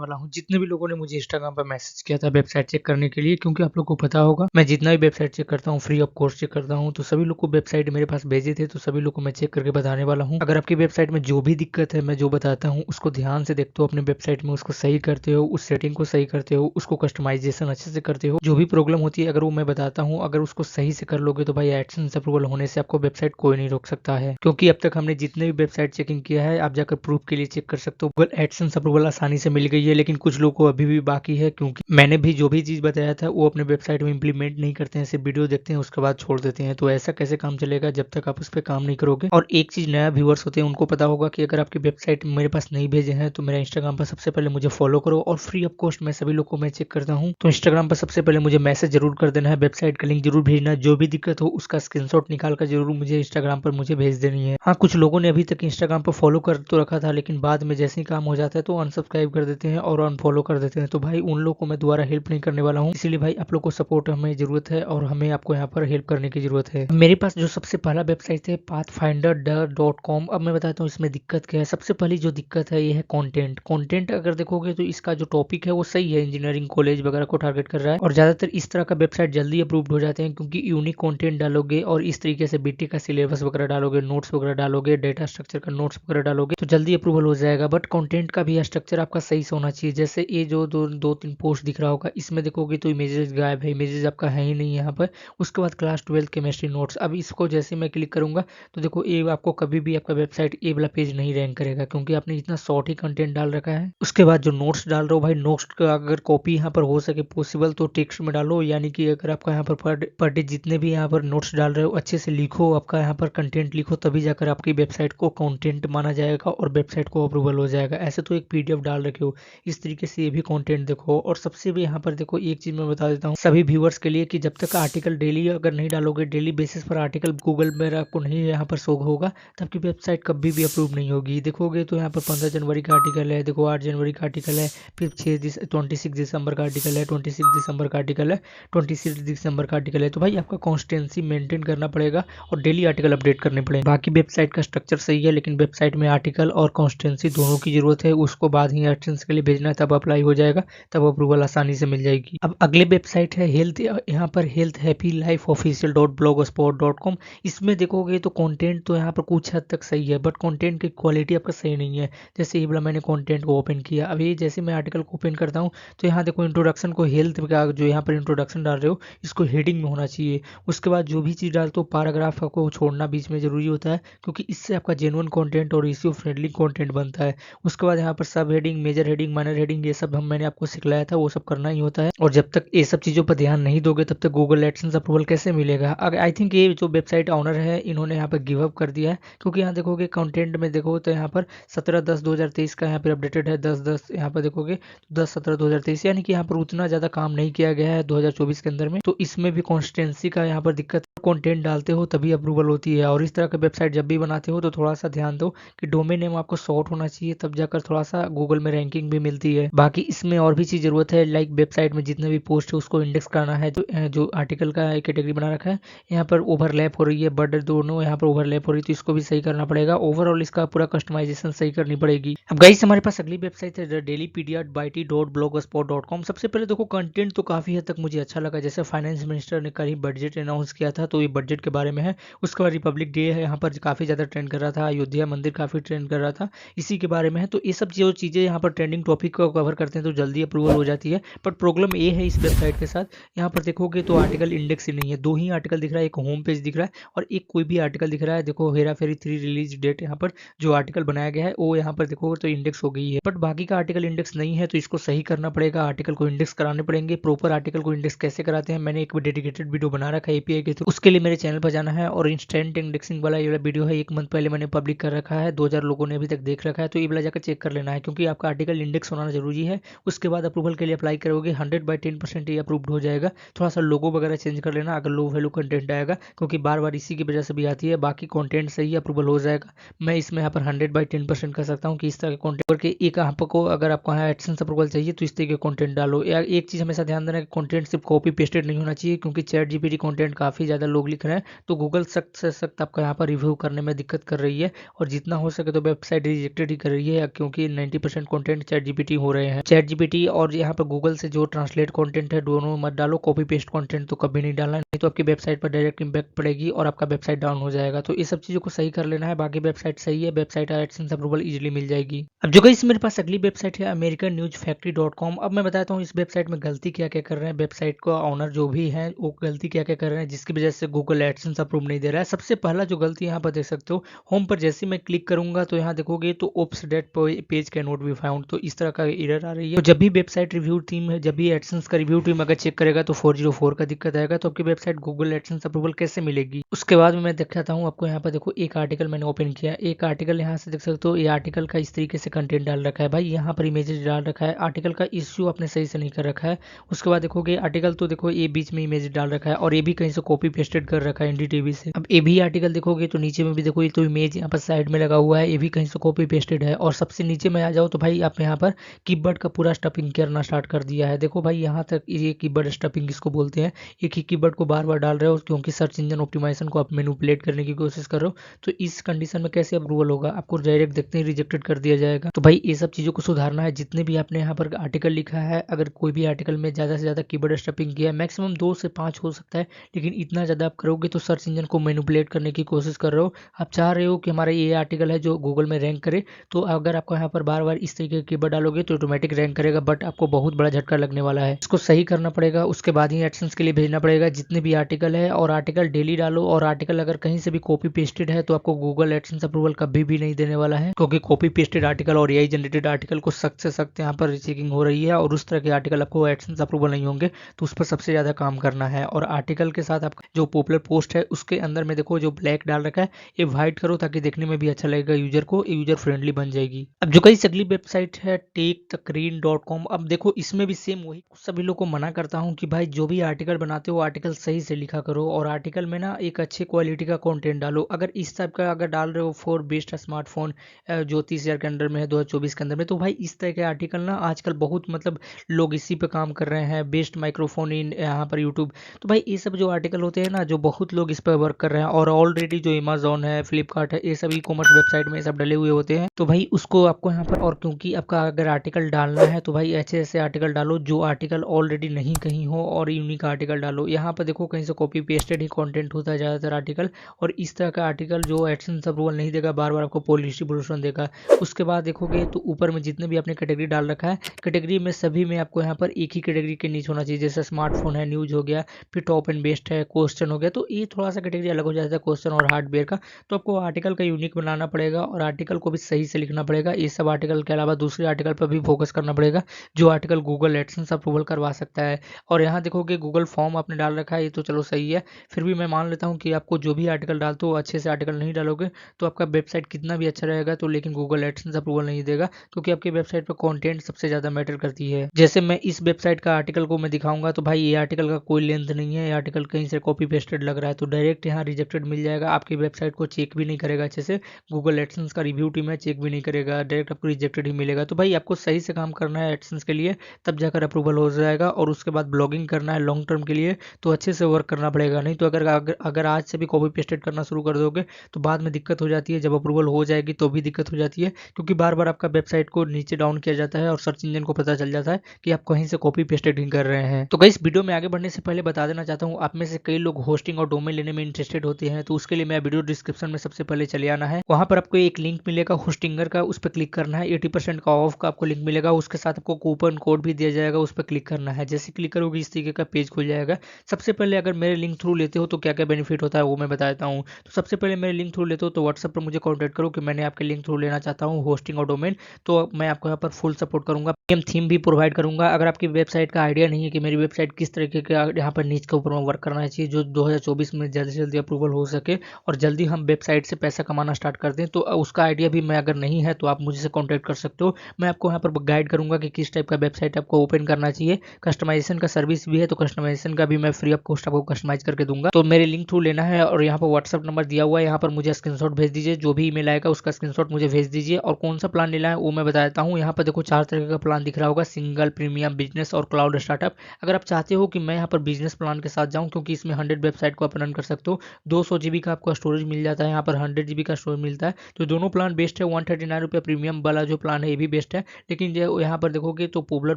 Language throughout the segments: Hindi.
वाला हूँ। जितने भी लोगों ने मुझे इंस्टाग्राम पर मैसेज किया था वेबसाइट चेक करने के लिए, क्योंकि आप लोग को पता होगा मैं जितना भी वेबसाइट चेक करता हूँ फ्री ऑफ कॉस्ट चेक करता हूँ, तो सभी लोग को वेबसाइट मेरे पास भेजे थे, तो सभी लोग को मैं चेक करके बताने वाला हूँ। अगर आपकी वेबसाइट में जो भी दिक्कत है मैं जो बताता हूँ उसको ध्यान से देखते हो अपने वेबसाइट में, उसको सही करते हो, उस सेटिंग को सही करते हो, उसको कस्टमाइजेशन अच्छे से करते हो, जो भी प्रॉब्लम होती है अगर वो मैं बताता हूँ, अगर उसको सही से कर लोगे तो भाई एडसेंस अप्रूवल होने से आपको वेबसाइट कोई नहीं रोक सकता है। क्योंकि अब तक हमने जितने भी वेबसाइट चेकिंग किया है आप जाकर प्रूफ के लिए चेक कर सकते हो, गूगल एडसेंस अप्रूवल आसानी से मिल गई है, लेकिन कुछ लोगों को अभी भी बाकी है, क्योंकि मैंने भी जो भी चीज बताया था वो अपने वेबसाइट में इंप्लीमेंट नहीं करते हैं, सिर्फ वीडियो देखते हैं उसके बाद छोड़ देते हैं। तो ऐसा कैसे काम चलेगा जब तक आप उस पर काम नहीं करोगे। और एक चीज नया व्यूअर्स होते हैं उनको पता होगा कि अगर आपकी वेबसाइट मेरे पास नहीं भेजे हैं तो मेरा इंस्टाग्राम पर सबसे पहले मुझे फॉलो करो, और फ्री ऑफ कॉस्ट मैं सभी लोग को मैं चेक करता हूँ। तो इंस्टाग्राम पर सबसे पहले मुझे मैसेज जरूर कर देना है, वेबसाइट का लिंक जरूर भेजना है, जो भी दिक्कत हो उसका स्क्रीनशॉट निकाल कर जरूर मुझे इंस्टाग्राम पर मुझे भेज देनी है। हाँ, कुछ लोगों ने अभी तक इंस्टाग्राम पर फॉलो कर तो रखा था, लेकिन बाद में जैसे ही काम हो जाता है तो अनसब्सक्राइब कर देते हैं और अनफॉलो कर देते हैं। तो भाई उन लोग को मैं दोबारा हेल्प नहीं करने वाला हूँ, इसीलिए भाई आप लोग को सपोर्ट हमें जरूरत है और हमें आपको यहाँ पर हेल्प करने की जरूरत है। मेरे पास जो सबसे पहला वेबसाइट है pathfinder.com। अब मैं बताता हूँ इसमें दिक्कत क्या है। सबसे पहली जो दिक्कत है ये है कंटेंट अगर देखोगे तो इसका जो टॉपिक है वो सही है, इंजीनियरिंग कॉलेज वगैरह को टारगेट कर रहा है, और ज्यादातर इस तरह का वेबसाइट जल्दी अप्रूव्ड हो जाते हैं क्योंकि यूनिक कंटेंट डालोगे और इस तरीके से बीटी का सिलेबस वगैरह डालोगे, नोट्स वगैरह डालोगे, डेटा स्ट्रक्चर का नोट्स वगैरह डालोगे तो जल्दी अप्रूवल हो जाएगा। बट कंटेंट का भी स्ट्रक्चर आपका सही से होना चाहिए। जैसे ये जो दो तीन पोस्ट दिख रहा होगा इसमें देखोगे तो इमेजेस गायब है, इमेजेस आपका है ही नहीं यहाँ पर। उसके बाद क्लास 12 केमिस्ट्री नोट्स, अब इसको जैसे मैं क्लिक करूंगा तो देखो ये आपको कभी भी आपका वेबसाइट ए वाला पेज नहीं रैंक करेगा, क्योंकि आपने इतना शॉर्ट ही कंटेंट डाल रखा है। उसके बाद जो नोट्स डाल रहे हो भाई, नोट्स का अगर कॉपी यहाँ पर हो सके पॉसिबल तो टेक्स्ट में डालो, यानी कि अगर आपका यहाँ पर पर डे जितने भी यहाँ पर नोट्स डाल रहे हो अच्छे से लिखो, आपका यहाँ पर कंटेंट लिखो, तभी जाकर आपकी वेबसाइट को कंटेंट माना जाएगा और वेबसाइट को अप्रूवल हो जाएगा। ऐसे तो एक पीडीएफ डाल रखे हो, इस तरीके से ये भी कंटेंट देखो। और सबसे भी यहाँ पर देखो एक चीज मैं बता देता हूँ सभी व्यूअर्स के लिए कि जब तक आर्टिकल डेली अगर नहीं डालोगे, डेली बेसिस पर आर्टिकल गूगल में आपको नहीं यहाँ पर शो होगा, तो आपकी वेबसाइट कभी भी अप्रूव नहीं होगी। देखोगे तो यहाँ पर 15 जनवरी का आर्टिकल है, देखो 8 जनवरी का आर्टिकल है, फिर 26 दिसंबर का आर्टिकल है, 26 दिसंबर का आर्टिकल है, 26 दिसंबर का आर्टिकल है। तो भाई आपका कॉन्स्टेंसी मेंटेन करना पड़ेगा और डेली आर्टिकल अपडेट करने पड़ेंगे। बाकी वेबसाइट का स्ट्रक्चर सही है, लेकिन वेबसाइट में आर्टिकल और कॉन्स्टेंसी दोनों की जरूरत है, उसको बाद ही एडसेंस के लिए भेजना है, तब अप्लाई हो जाएगा, तब अप्रूवल आसानी से मिल जाएगी। अब अगले वेबसाइट है हेल्थ, यहाँ पर health happy life official .blogspot.com। इसमें देखोगे तो कंटेंट तो यहाँ पर कुछ हद तक सही है, बट कंटेंट की क्वालिटी आपका सही नहीं है। जैसे ये वाला मैंने कंटेंट को ओपन किया, अभी जैसे मैं आर्टिकल को ओपन करता हूँ तो यहाँ देखो इंट्रोडक्शन को हेल्थ का जो यहाँ पर इंट्रोडक्शन डाल रहे हो इसको हेडिंग में होना चाहिए। उसके बाद जो भी चीज़ डालते हो पैराग्राफ आपको छोड़ना बीच में जरूरी होता है, क्योंकि इससे आपका जेन्युइन कंटेंट और इश्यू फ्रेंडली कंटेंट बनता है। उसके बाद यहाँ पर sub heading, major heading, minor heading, ये सब मैंने आपको सिखलाया था, वो सब करना ही होता है। और जब तक ये सब चीज़ों पर ध्यान नहीं दोगे तब तक गूगल एडसेंस अप्रूवल कैसे मिलेगा। अगर आई थिंक ये जो वेबसाइट ऑनर है इन्होंने यहाँ पर गिव अप कर दिया है, क्योंकि यहाँ देखोगे कंटेंट में देखो तो यहाँ पर 17/10/2023 का यहाँ पर अपडेटेड है, 10/10 यहाँ पर देखोगे 10/17/2023, यानी कि यहाँ पर उतना ज़्यादा काम नहीं किया गया है 2024 के अंदर में। तो इसमें भी कॉन्स्टेंसी का यहाँ पर दिक्कत, कंटेंट डालते हो तभी अप्रूवल होती है। और इस तरह का वेबसाइट जब भी बनाते हो तो थोड़ा सा ध्यान दो कि डोमेन नेम आपको शॉर्ट होना चाहिए, तब जाकर थोड़ा सा गूगल में रैंकिंग भी मिलती है। बाकी इसमें और भी चीज जरूरत है, लाइक वेबसाइट में जितने भी पोस्ट है उसको इंडेक्स कराना है, जो आर्टिकल का कैटेगरी बना रखा है यहाँ पर ओवरलैप हो रही है, बट दोनों यहाँ पर ओवरलैप हो रही है, तो इसको भी सही करना पड़ेगा। ओवरऑल इसका पूरा कस्टमाइजेशन सही करनी पड़ेगी। अब गाइस हमारे पास अगली वेबसाइट है dailypedia.byt.blogspot.com। सबसे पहले देखो कंटेंट तो काफी हद तक मुझे अच्छा लगा, जैसे फाइनेंस मिनिस्टर ने कल ही बजट अनाउंस किया था तो ये बजट के बारे में है। उसके बाद रिपब्लिक डे है, यहाँ पर काफी ज्यादा ट्रेंड कर रहा था, अयोध्या मंदिर काफी ट्रेंड कर रहा था, इसी के बारे में है। तो ये सब जो चीजें यहाँ पर ट्रेंडिंग टॉपिक को कवर करते हैं तो जल्दी अप्रूवल हो जाती है। बट प्रॉब्लम ये है इस वेबसाइट के साथ, यहाँ पर देखोगे तो आर्टिकल इंडेक्स ही नहीं है, दो ही आर्टिकल दिख रहा है, एक होम पेज दिख रहा है और एक कोई भी आर्टिकल दिख रहा है। देखो हेरा फेरी 3 रिलीज डेट यहाँ पर जो आर्टिकल बनाया गया है वो यहाँ पर देखोगे तो इंडेक्स हो गई है, बट बाकी का आर्टिकल इंडेक्स नहीं है, तो इसको सही करना पड़ेगा, आर्टिकल को इंडेक्स कराने पड़ेंगे। प्रॉपर आर्टिकल को इंडेक्स कैसे कराते हैं मैंने एक डेडिकेटेड वीडियो बना रखा है एपीआई के थ्रू, उसके लिए मेरे चैनल पर जाना है। और इंस्टेंट इंडेक्सिंग वाला ये वाला वीडियो है, 1 मंथ पहले मैंने पब्लिक कर रखा है, 2000 लोगों ने अभी तक देख रखा है, तो ये वाला जाकर चेक कर लेना है, क्योंकि आपका आर्टिकल इंडेक्स होना जरूरी है। उसके बाद अप्रूवल के लिए अप्लाई करोगे 100/10% ये अप्रूव्ड हो जाएगा। थोड़ा सा लोगो वगैरह चेंज कर लेना अगर लो वैल्यू कंटेंट आएगा, क्योंकि बार बार इसी की वजह से भी आती है। बाकी कंटेंट सही अप्रूवल हो जाएगा। मैं इसमें यहाँ पर 100/10% कर सकता हूँ कि इस तरह के कंटेंट करके एक आपको अगर आपको यहाँ एडसेंस अप्रूवल चाहिए तो इस तरह के कंटेंट डालो। या एक चीज हमेशा ध्यान देना कि कंटेंट सिर्फ कॉपी पेस्टेड नहीं होना चाहिए, क्योंकि चैट जीपीटी कंटेंट काफी ज्यादा लोग लिख रहे हैं, तो गूगल सख्त से सख्त आपका यहाँ पर रिव्यू करने में दिक्कत कर रही है, और जितना हो सके तो वेबसाइट रिजेक्टेड ही कर रही है, क्योंकि 90% कंटेंट चैट जीपीटी हो रहे हैं। चैट जीपीटी और यहाँ पर गूगल से जो ट्रांसलेट कंटेंट है दोनों मत डालो, कॉपी पेस्ट कंटेंट तो कभी नहीं डालना, नहीं तो आपकी वेबसाइट पर डायरेक्ट इंपैक्ट पड़ेगी और आपका वेबसाइट डाउन हो जाएगा। तो ये सब चीज़ों को सही कर लेना है, बाकी वेबसाइट सही है, वेबसाइट एडसेंस अप्रूवल इजीली मिल जाएगी। अब जो गाइस मेरे पास अगली वेबसाइट है americannewsfactory.com। अब मैं बताता हूँ इस वेबसाइट में गलती क्या क्या कर रहे हैं, वेबसाइट का ऑनर जो भी है वो गलती क्या क्या कर रहे हैं जिसकी वजह से गूगल एडसेंस अप्रूव नहीं दे रहा है। सबसे पहला जो गलती यहाँ पर देख सकते हो, होम पर जैसे मैं क्लिक करूंगा तो यहाँ देखोगे तो oops that page can not be found, तो इस तरह का एरर आ रही है। तो जब भी वेबसाइट रिव्यू टीम है, जब भी एडसेंस का रिव्यू टीम अगर चेक करेगा तो 404 का दिक्कत आएगा, तो आपकी वेबसाइट गूगल एडसेंस अप्रूवल कैसे मिलेगी। उसके बाद में मैं दिखाता हूँ आपको, यहाँ पर देखो एक आर्टिकल मैंने ओपन किया, एक आर्टिकल यहाँ से देख सकते हो, ये आर्टिकल का इस तरीके से कंटेंट डाल रखा है भाई, यहाँ पर इमेजेस डाल रखा है, आर्टिकल का इश्यू आपने सही से नहीं कर रखा है। उसके बाद देखोगे आर्टिकल तो देखो ये बीच में इमेज डाल रखा है और ये भी कहीं से कॉपी पेस्टेड कर रखा है एनडीटीवी से। अब ये भी आर्टिकल देखोगे तो नीचे में भी देखो ये तो इमेज यहाँ पर साइड में लगा हुआ है, ये भी कहीं से कॉपी पेस्टेड है। और सबसे नीचे में आ जाओ तो भाई आप यहाँ पर कीबोर्ड का पूरा स्टफिंग करना स्टार्ट कर दिया है। देखो भाई यहाँ तक ये कीबोर्ड स्टफिंग इसको बोलते हैं, एक ही कीबोर्ड को बार बार डाल रहे हो क्योंकि सर्च इंजन ऑप्टिमाइजेशन को आप मैनिपुलेट करने की कोशिश कर रहे हो। तो इस कंडीशन में कैसे अप्रूवल होगा, आपको डायरेक्ट देखते ही रिजेक्टेड कर दिया जाएगा। तो भाई ये सब चीज़ों को सुधारना है। जितने भी आपने यहाँ पर आर्टिकल लिखा है, अगर कोई भी आर्टिकल में ज़्यादा से ज़्यादा कीबोर्ड स्टफिंग किया है, मैक्सिमम 2 से 5 हो सकता है, लेकिन इतना ज़्यादा आप करोगे तो सर्च इंजन को मैनिपुलेट करने की कोशिश कर रहे हो। आप चाह रहे हो कि हमारा ये आर्टिकल है जो गूगल में रैंक करे, तो अगर आपको यहाँ पर बार बार इस तरीके के कीवर्ड डालोगे तो ऑटोमेटिक रैंक करेगा, बट आपको बहुत बड़ा झटका लगने वाला है। इसको सही करना पड़ेगा, उसके बाद ही एडसेंस के लिए भेजना पड़ेगा जितने भी आर्टिकल है। और आर्टिकल डेली डालो, और आर्टिकल अगर कहीं से भी कॉपी पेस्टेड है तो आपको गूगल एडसेंस अप्रूवल कभी भी नहीं देने वाला है, क्योंकि कॉपी पेस्टेड आर्टिकल और एआई जनरेटेड आर्टिकल को सख्त से सख्त यहाँ पर चेकिंग हो रही है, और उस तरह के आर्टिकल आपको एडसेंस अप्रूवल नहीं होंगे, तो उस पर सबसे ज़्यादा काम करना है। और आर्टिकल के साथ आपका जो पॉपुलर पोस्ट है उसके अंदर में देखो जो ब्लैक डाल रखा है ये व्हाइट करो, ताकि देखने में भी अच्छा लगेगा यूजर को, यूजर फ्रेंडली बन जाएगी। अब जो कई अगली वेबसाइट है टेकतकरीन.com। अब देखो इसमें भी सेम वही, सभी लोग को मना करता हूँ कि भाई जो भी आर्टिकल बनाते हो आर्टिकल सही से लिखा करो, और आर्टिकल में ना एक अच्छे क्वालिटी का कंटेंट डालो। अगर इस टाइप का अगर डाल रहे हो फॉर बेस्ट स्मार्टफोन जो 30,000 के अंदर में है 2024 के अंदर में, तो भाई इस तरह के आर्टिकल ना आजकल बहुत मतलब लोग इसी पे काम कर रहे हैं। बेस्ट माइक्रोफोन इन यहाँ पर यूट्यूब, तो भाई ये सब जो आर्टिकल होते हैं ना, जो बहुत लोग इस पर वर्क कर रहे हैं, और ऑलरेडी जो अमेजोन है, फ्लिपकार्ट है, ये सब ई कॉमर्स वेबसाइट में ये सब डले हुए होते हैं। तो भाई उसको आपको यहाँ पर, और क्योंकि आपका अगर आर्टिकल डालना है तो भाई ऐसे ऐसे आर्टिकल डालो जो आर्टिकल ऑलरेडी नहीं कहीं हो, और यूनिक आर्टिकल डालो। यहाँ पर देखो कहीं से कॉपी पेस्टेड ही कंटेंट होता है ज़्यादातर आर्टिकल, और इस तरह का आर्टिकल जो एडसेंस अप्रूवल नहीं देगा, बार बार आपको पॉलिसी डिस्ट्रीब्यूशन देगा। उसके बाद देखोगे तो ऊपर में जितने भी आपने कैटेगरी डाल रखा है, कैटेगरी में सभी में आपको यहाँ पर एक ही कैटेगरी के नीचे होना चाहिए, जैसे स्मार्टफोन है, न्यूज हो गया, फिर टॉप एंड बेस्ट है, क्वेश्चन हो गया, तो ये थोड़ा सा कैटेगरी अलग हो जाता है क्वेश्चन और हार्डवेयर का। तो आपको आर्टिकल का यूनिक बनाना पड़ेगा, और आर्टिकल को भी सही से लिखना पड़ेगा। ये सब आर्टिकल के अलावा दूसरे आर्टिकल पर भी फोकस करना पड़ेगा, जो आर्टिकल गूगल एडसेंस अप्रूवल करवा सकता है। और यहाँ देखोगे गूगल फॉर्म आपने डाल रखा है, ये तो चलो सही है, फिर भी मैं मान लेता हूँ कि आपको जो भी आर्टिकल डालते हो अच्छे से आर्टिकल नहीं डालोगे तो आपका वेबसाइट कितना भी अच्छा रहेगा तो लेकिन गूगल एडसेंस अप्रूवल नहीं देगा, क्योंकि आपकी वेबसाइट पर कंटेंट सबसे ज़्यादा मैटर करती है। जैसे मैं इस वेबसाइट का आर्टिकल को मैं दिखाऊंगा तो भाई ये आर्टिकल का कोई लेंथ नहीं है, ये आर्टिकल कहीं से कॉपी पेस्टेड लग रहा है, तो डायरेक्ट यहाँ रिजेक्टेड मिल जाएगा। आपकी वेबसाइट को चेक भी नहीं करेगा अच्छे से, गूगल एडसेंस का रिव्यू टीम है, चेक भी नहीं करेगा, डायरेक्ट आपको रिजेक्टेड ही मिलेगा। तो भाई आपको सही से काम करना है एडसेंस के लिए, तब जाकर अप्रूवल हो जाएगा। और उसके बाद ब्लॉगिंग करना है लॉन्ग टर्म के लिए, तो अच्छे से वर्क करना पड़ेगा, नहीं तो अगर आज से भी कॉपी पेस्टेड करना शुरू कर दोगे तो बाद में दिक्कत हो जाती है, जब अप्रूवल हो जाएगी तो भी दिक्कत हो जाती है, क्योंकि बार बार आपका वेबसाइट को नीचे डाउन किया जाता है और सर्च इंजन को पता चल जाता है कि आप कहीं से कॉपी पेस्टेड ही कर रहे हैं। तो गाइस वीडियो में आगे बढ़ने से पहले बता देना चाहता हूँ, आप में से कई लोग होस्टिंग और डोमेन लेने में इंटरेस्टेड होते हैं, तो उसके लिए मैं वीडियो डिस्क्रिप्शन में सबसे पहले चले आना है, वहां पर आपको एक लिंक मिलेगा होस्टिंगर का, उस पर क्लिक करना है, 80% का ऑफ का आपको लिंक मिलेगा, उसके साथ आपको कूपन कोड भी दिया जाएगा, उस पर क्लिक करना है। जैसे क्लिक करोगे इस तरीके का पेज खुल जाएगा। सबसे पहले अगर मेरे लिंक थ्रू लेते हो तो क्या क्या बेनिफिट होता है वो मैं बता देता हूँ। तो सबसे पहले मेरे लिंक थ्रू लेते हो तो व्हाट्सएप पर मुझे कॉन्टैक्ट करो कि मैंने आपके लिंक थ्रू लेना चाहता हूँ होस्टिंग और डोमेन, तो मैं आपको यहाँ पर फुल सपोर्ट करूंगा, प्रीमियम थीम भी प्रोवाइड करूंगा। अगर आपकी वेबसाइट का आइडिया नहीं है कि मेरी वेबसाइट किस तरीके का यहाँ पर नीच के ऊपर में वर्क करना चाहिए, जो 2024 में जल्दी से जल्दी अप्रूवल हो सके और जल्दी हम वेबसाइट से पैसा कमाना स्टार्ट कर दें, तो उसका आइडिया भी मैं अगर नहीं है तो आप मुझसे कॉन्टैक्ट कर सकते हो। मैं आपको यहाँ पर गाइड करूंगा कि किस टाइप का वेबसाइट आपको ओपन करना चाहिए। कस्टमाइजेशन का सर्विस भी है, तो कस्टमाइजेशन का भी मैं फ्री ऑफ कॉस्ट आपको कस्टमाइज करके दूंगा। तो मेरे लिंक थ्रू लेना है, और यहाँ पर व्हाट्सअप नंबर दिया हुआ है, यहाँ पर मुझे स्क्रीनशॉट भेज दीजिए, जो भी ईमेल आएगा उसका स्क्रीनशॉट मुझे भेज दीजिए। और कौन सा प्लान लेना है वो मैं बता देता हूँ। यहाँ पर देखो 4 तरह का प्लान दिख रहा होगा, सिंगल, प्रीमियम, बिजनेस और क्लाउड स्टार्टअप। अगर आप चाहते हो कि मैं यहाँ पर बिजनेस प्लान के साथ जाऊँ, क्योंकि इसमें 100 वेबसाइट को आप रन कर सकते हो, 200 GB का आपको स्टोरेज मिल जाता है, यहाँ पर 100 GB का स्टोरेज मिलता है, तो दोनों प्लान बेस्ट है। 139 रुपये प्रीमियम वाला जो प्लान है ये भी बेस्ट है। है, लेकिन जो यहाँ पर देखोगे तो पॉपुलर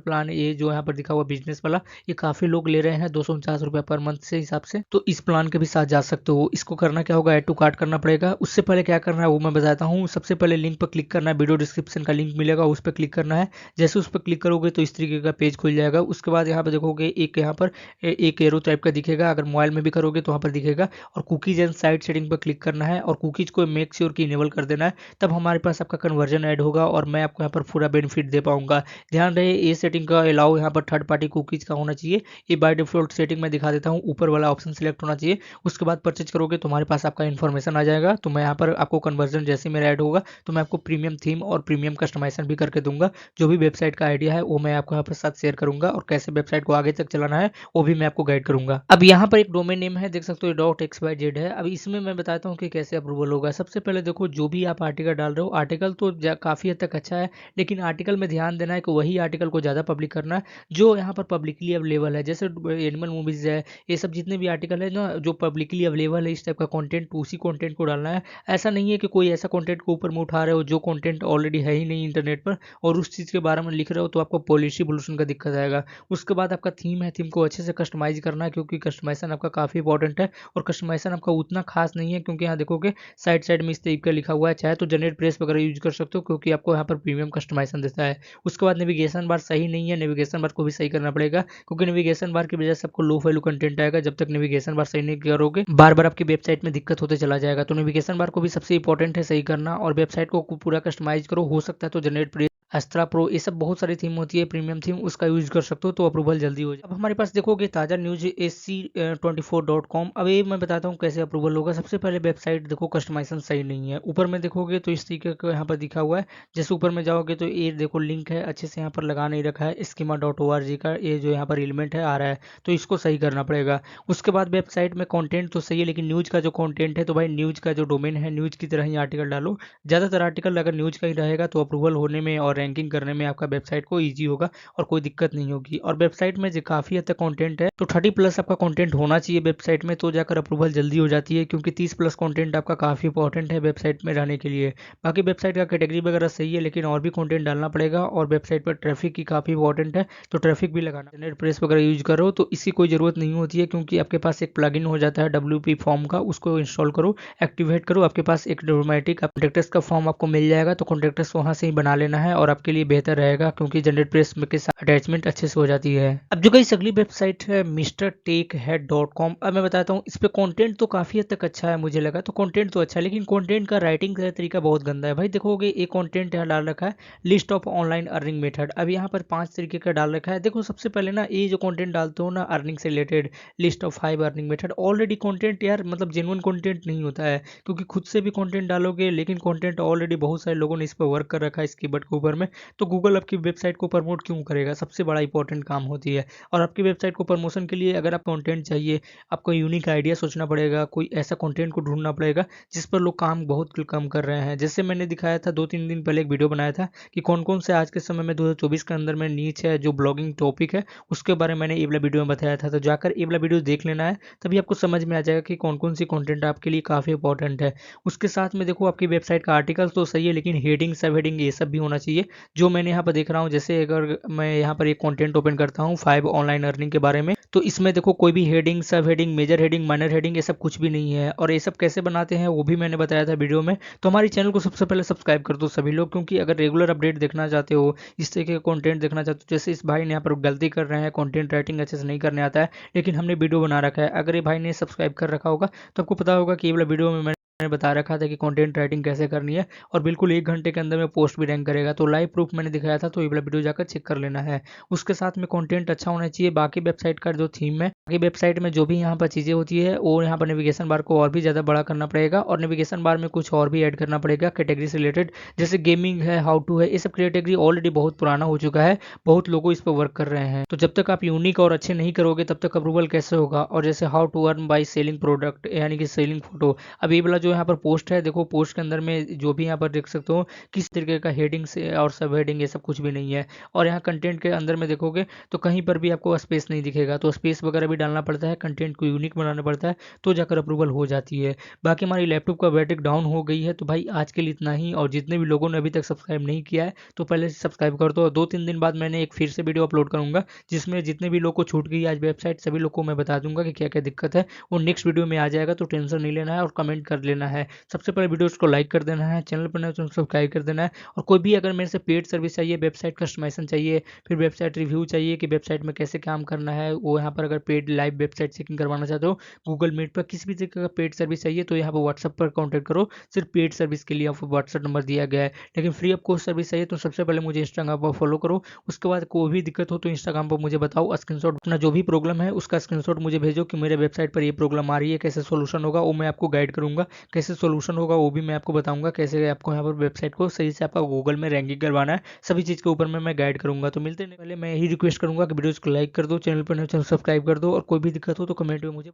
प्लान ये जो यहाँ पर दिखा हुआ बिजनेस वाला, ये काफ़ी लोग ले रहे हैं 249 रुपये पर मंथ से हिसाब से। तो इस प्लान के भी साथ जा सकते हो। इसको करना क्या होगा, ऐड टू कार्ट करना पड़ेगा। उससे पहले क्या करना है वो मैं बताता हूँ। सबसे पहले लिंक पर क्लिक करना है, वीडियो डिस्क्रिप्शन का लिंक मिलेगा, उस पर क्लिक करना है। जैसे उस पर क्लिक करोगे तो इस तरीके का पेज खुल जाएगा। उसके बाद यहाँ पर देखोगे एक यहाँ पर एक एरो टाइप का दिखेगा, अगर मोबाइल में भी करोगे तो वहाँ पर दिखेगा। और कुकीज एंड साइट सेटिंग पर क्लिक करना है और कुकीज को मेक श्योर की इनेबल कर देना है, तब हमारे पास आपका कन्वर्जन ऐड होगा और मैं आपको यहाँ पर पूरा बेनिफिट दे पाऊंगा। ध्यान रहे ये सेटिंग का अलाउ यहाँ पर थर्ड पार्टी कुकीज का होना चाहिए। ये बाय डिफॉल्ट सेटिंग में दिखा देता हूँ, ऊपर वाला ऑप्शन सिलेक्ट होना चाहिए। उसके बाद परचेज करोगे तो हमारे पास आपका इन्फॉर्मेशन आ जाएगा। तो मैं यहाँ पर आपको कन्वर्जन जैसे मेरा ऐड होगा तो मैं आपको प्रीमियम थीम और प्रीमियम कस्टमाइजेशन भी करके दूंगा। जो भी वेबसाइट का आइडिया है वो मैं आपको यहाँ पर साथ शेयर करूंगा और कैसे वेबसाइट को आगे तक चलाना है वो भी मैं आपको गाइड करूंगा। अब यहाँ पर एक डोमेन नेम है, देख सकते हो .xyz है। अब इसमें मैं बताता हूँ कि कैसे अप्रूवल होगा। सबसे पहले देखो, जो भी आप आर्टिकल डाल रहे हो, आर्टिकल तो काफ़ी हद तक अच्छा है, लेकिन आर्टिकल में ध्यान देना है कि वही आर्टिकल को ज़्यादा पब्लिक करना है जो यहाँ पर पब्लिकली अवेलेबल है। जैसे एनिमल मूवीज़ है, ये सब जितने भी आर्टिकल है ना जो पब्लिकली अवेलेबल है, इस टाइप का कंटेंट, उसी कंटेंट को डालना है। ऐसा नहीं है कि कोई ऐसा कंटेंट को ऊपर में उठा रहे हो जो कंटेंट ऑलरेडी है ही नहीं इंटरनेट पर और उस चीज़ के बारे में लिख रहे हो, तो आपको पॉलिसी पोल्यूशन का दिक्कत आएगा। उसके बाद आपका थीम है, थीम को अच्छे से कस्टमाइज करना है, क्योंकि कस्टमाइजेशन आपका काफ़ी इंपॉर्टेंट है। और कस्टमाइजेशन आपका उतना खास नहीं है, क्योंकि यहाँ देखोगे साइड साइड में इस टाइप का लिखा हुआ है। चाहे तो जनरेट प्रेस वगैरह यूज कर सकते हो, क्योंकि आपको यहाँ पर प्रीमियम कस्टमाइजेशन देता है। उसके बाद नेविगेशन बार सही नहीं है, नेविगेशन बार को भी सही करना पड़ेगा, क्योंकि नेविगेशन बार की वजह से आपको लो वैल्यू कंटेंट आएगा। जब तक नेविगेशन बार सही नहीं करोगे, बार बार आपकी वेबसाइट में दिक्कत होते चला जाएगा। तो नेविगेशन बार को भी सबसे इंपॉर्टेंट है सही करना, और वेबसाइट को पूरा कस्टमाइज करो। हो सकता है तो जनरेट प्रेस, अस्त्रा प्रो, ये सब बहुत सारी थीम होती है प्रीमियम थीम, उसका यूज कर सकते हो तो अप्रूवल जल्दी हो जाए। अब हमारे पास देखोगे ताज़ा न्यूज SC24.com। अब ये मैं बताता हूँ कैसे अप्रूवल होगा। सबसे पहले वेबसाइट देखो कस्टमाइजेशन सही नहीं है। ऊपर में देखोगे तो इस तरीके का यहाँ पर दिखा हुआ है। जैसे ऊपर में जाओगे तो ये देखो लिंक है, अच्छे से यहाँ पर लगा नहीं रखा है। schema.org का ये जो यहाँ पर एलिमेंट है आ रहा है, तो इसको सही करना पड़ेगा। उसके बाद वेबसाइट में कंटेंट तो सही है, लेकिन न्यूज का जो कंटेंट है, तो भाई न्यूज का जो डोमेन है न्यूज की तरह ही आर्टिकल डालो। ज़्यादातर आर्टिकल अगर न्यूज का ही रहेगा तो अप्रूवल होने में और रैंकिंग करने में आपका वेबसाइट को ईजी होगा और कोई दिक्कत नहीं होगी। और वेबसाइट में जो काफ़ी हद तक कंटेंट है, तो 30+ आपका कंटेंट होना चाहिए वेबसाइट में, तो जाकर अप्रूवल जल्दी हो जाती है, क्योंकि 30+ कंटेंट आपका काफ़ी इंपॉर्टेंट है वेबसाइट में रहने के लिए। बाकी वेबसाइट का कैटेगरी वगैरह सही है, लेकिन और भी कंटेंट डालना पड़ेगा। और वेबसाइट पर ट्रैफिक की काफ़ी इंपॉर्टेंट है, तो ट्रैफिक भी लगाना। जनरेट प्रेस वगैरह यूज करो तो इसकी कोई ज़रूरत नहीं होती है, क्योंकि आपके पास एक प्लगइन हो जाता है WP फॉर्म का, उसको इंस्टॉल करो, एक्टिवेट करो, आपके पास एक ऑटोमेटिक कॉन्टैक्ट्स का फॉर्म आपको मिल जाएगा। तो कॉन्टैक्ट्स वहाँ से ही बना लेना है और आपके लिए बेहतर रहेगा, क्योंकि जनरेट प्रेस के साथ अटैचमेंट अच्छे से हो जाती है। अब जो गाइस अगली वेबसाइट है MrTechHead.com। अब मैं बताता हूँ, इस पे कंटेंट तो काफ़ी हद तक अच्छा है, मुझे लगा तो कंटेंट तो अच्छा है, लेकिन कंटेंट का राइटिंग का तरीका बहुत गंदा है भाई। देखोगे एक कंटेंट यहाँ डाल रखा है, list of online earning method. अब यहाँ पर 5 तरीके का डाल रखा है। देखो सबसे पहले ना, ये जो कंटेंट डालते हो ना अर्निंग से related, list of 5 earning method, already content यार मतलब जेन्युइन कंटेंट नहीं होता है, क्योंकि खुद से भी कंटेंट डालोगे, लेकिन कंटेंट ऑलरेडी बहुत सारे लोगों ने इस पर वर्क कर रखा है इस कीवर्ड के ऊपर में, तो गूगल आपकी वेबसाइट को प्रमोट क्यों करेगा? सबसे बड़ा इंपॉर्टेंट काम होती है। और आपकी वेबसाइट को प्रमोशन के लिए अगर आप कंटेंट चाहिए, आपको यूनिक आइडिया सोचना पड़ेगा, कोई ऐसा कंटेंट को ढूंढना पड़ेगा जिस पर लोग काम बहुत कम कर रहे हैं। जैसे मैंने दिखाया था 2-3 दिन पहले एक वीडियो बनाया था कि कौन कौन से आज के समय में 2024 के अंदर में नीच है जो ब्लॉगिंग टॉपिक है, उसके बारे में मैंने ये वाला वीडियो में बताया था। तो जाकर ये वाला वीडियो देख लेना है, तभी आपको समझ में आ जाएगा कि कौन कौन सी कंटेंट आपके लिए काफ़ी इंपॉर्टेंट है। उसके साथ में देखो आपकी वेबसाइट का आर्टिकल तो सही है, लेकिन हेडिंग सब हेडिंग ये सब भी होना चाहिए, जो मैंने यहाँ पर देख रहा हूँ। जैसे अगर मैं यहाँ पर एक कंटेंट ओपन करता हूँ 5 ऑनलाइन अर्निंग के बारे में, तो इसमें देखो कोई भी heading, sub heading, major heading, minor heading, ये सब कुछ भी नहीं है। और ये सब कैसे बनाते हैं वो भी मैंने बताया था वीडियो में। तो हमारे चैनल को सबसे पहले सब्सक्राइब कर दो सभी लोग, क्योंकि अगर रेगुलर अपडेट देखना चाहते हो, इस तरह के कंटेंट देखना चाहते हो, जैसे इस भाई ने यहाँ पर गलती कर रहे हैं, कंटेंट राइटिंग अच्छे से नहीं करने आता है, लेकिन हमने वीडियो बना रखा है। अगर ये भाई ने सब्सक्राइब कर रखा होगा तो आपको पता होगा कि ये वाला वीडियो में मैंने बता रखा था कि कंटेंट राइटिंग कैसे करनी है, और बिल्कुल 1 घंटे के अंदर में पोस्ट भी रैंक करेगा। तो लाइव प्रूफ मैंने दिखाया था, तो ये वाला वीडियो जाकर चेक कर लेना है। उसके साथ में कंटेंट अच्छा होना चाहिए। बाकी वेबसाइट का जो थीम है, बाकी वेबसाइट में जो भी यहाँ पर चीज़ें होती है, वो यहाँ पर नेविगेशन बार को और भी ज़्यादा बड़ा करना पड़ेगा, और नेविगेशन बार में कुछ और भी ऐड करना पड़ेगा कैटेगरी से रिलेटेड, जैसे गेमिंग है, हाउ टू है, ये सब कैटेगरी ऑलरेडी बहुत पुराना हो चुका है, बहुत लोगों इस पर वर्क कर रहे हैं। तो जब तक आप यूनिक और अच्छे नहीं करोगे तब तक अप्रूवल कैसे होगा? और जैसे how to earn by selling product, यानी कि सेलिंग फोटो, अब ये वाला जो यहाँ पर पोस्ट है, देखो पोस्ट के अंदर में जो भी यहाँ पर देख सकते हो किस तरीके का हेडिंग से और सब हेडिंग ये सब कुछ भी नहीं है। और यहाँ कंटेंट के अंदर में देखोगे तो कहीं पर भी आपको स्पेस नहीं दिखेगा, तो स्पेस वगैरह भी डालना पड़ता है, कंटेंट को यूनिक बनाना पड़ता है, तो जाकर अप्रूवल हो जाती है। बाकी हमारी लैपटॉप का बैटरी डाउन हो गई है, तो भाई आज के लिए इतना ही। और जितने भी लोगों ने अभी तक सब्सक्राइब नहीं किया है तो पहले से सब्सक्राइब कर दो। 2-3 दिन बाद मैंने एक फिर से वीडियो अपलोड करूंगा जिसमें जितने भी लोग को छूट गई आज वेबसाइट, सभी लोग को मैं बता दूंगा कि क्या क्या दिक्कत है। वो नेक्स्ट वीडियो में आ जाएगा, तो टेंशन नहीं लेना है और कमेंट कर लेना है। सबसे पहले वीडियोस को लाइक कर देना है, चैनल पर नए तो सब्सक्राइब कर देना है। और कोई भी अगर मेरे से पेड सर्विस चाहिए, वेबसाइट कस्टमाइजेशन चाहिए, फिर वेबसाइट रिव्यू चाहिए कि वेबसाइट में कैसे काम करना है, वो यहाँ पर अगर पेड लाइव वेबसाइट चेकिंग करवाना चाहते हो गूगल मीट पर, किसी भी तरीके का पेड सर्विस चाहिए तो यहाँ पर व्हाट्सअप पर कॉन्टैक्ट करो। सिर्फ पेड सर्विस के लिए आपको व्हाट्सअप नंबर दिया गया है। लेकिन फ्री ऑफ कॉस्ट सर्विस चाहिए तो सबसे पहले मुझे इंस्टाग्राम पर फॉलो करो। उसके बाद कोई भी दिक्कत हो तो इंस्टाग्राम पर मुझे बताओ, स्क्रीनशॉट अपना जो भी प्रॉब्लम है उसका स्क्रीनशॉट मुझे भेजो कि मेरे वेबसाइट पर ये प्रॉब्लम आ रही है, कैसे सोल्यूशन होगा वो मैं आपको गाइड करूंगा। कैसे सोल्यूशन होगा वो भी मैं आपको बताऊंगा, कैसे आपको यहाँ पर वेबसाइट को सही से आपका गूगल में रैंकिंग करवाना है, सभी चीज़ के ऊपर मैं गाइड करूंगा। तो मिलते हैं, पहले मैं यही रिक्वेस्ट करूंगा कि वीडियोस को लाइक कर दो, चैनल पर नए चैनल सब्सक्राइब कर दो, और कोई भी दिक्कत हो तो कमेंट में मुझे